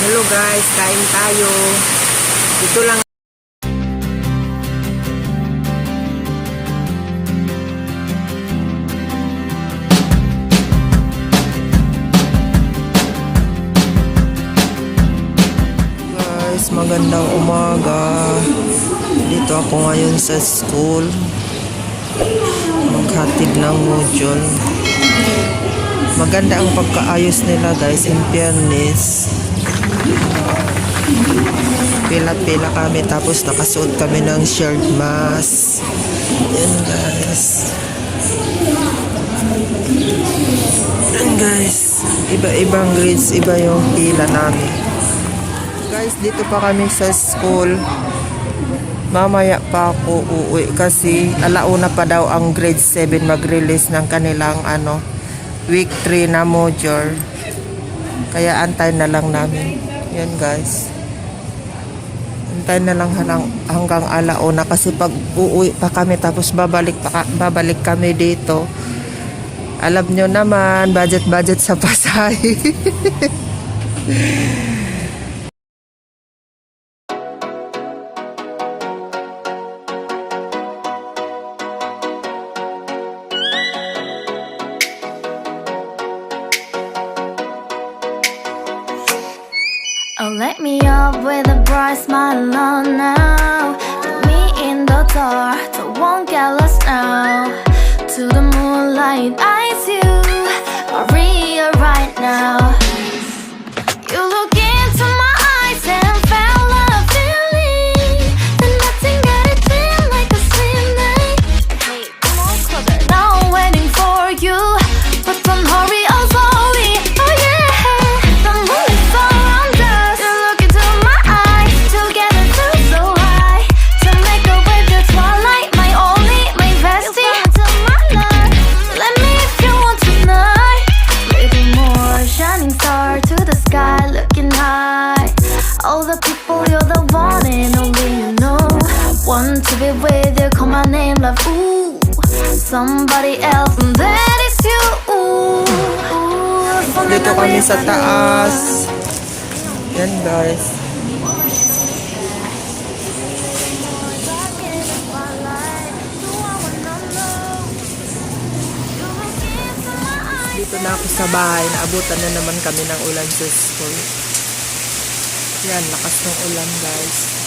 Hello guys, kain tayo. Ito lang. Guys, magandang umaga. Dito ako ngayon sa school. Maghatid ng module. Maganda ang pagkaayos nila guys, in fairness. Pila-pila kami tapos nakasuot kami ng shirt mask. Yan guys. Yan guys. Iba-ibang grades, iba yung pila namin. Guys, dito pa kami sa school. Mamaya pa ako uuwi kasi alauna pa daw ang grade 7 mag-release ng kanilang week 3 na module. Kaya antay na lang namin. Yan guys. Antay na lang hanggang alauna kasi pag uuwi pa kami tapos babalik kami dito. Alam nyo naman, budget sa pasahe. Oh, let me up with a bright smile on now. Put me in the dark, so won't get lost now. To the moonlight, eyes you are real right now. You look into my eyes and felt a feeling that nothing got it feel like a sweet night. Hey, come on, closer. Now I'm waiting for you, but don't hurry, oh slowly. Oh yeah, the moon is around us. You look into my eyes, together feel so high. To make a way the twilight, my only, my bestie. You fall into my life. Let me if you want tonight. Little more shining star to the sky, looking high. All the people, you're the one and only you know. Want to be with you, call my name, love. Ooh, somebody else, and that is you. Ooh, Dito kami sa taas. Yan guys. Dito na ako sa bahay. Naabutan na naman kami ng ulan sa school. Yan, lakas ng ulan guys.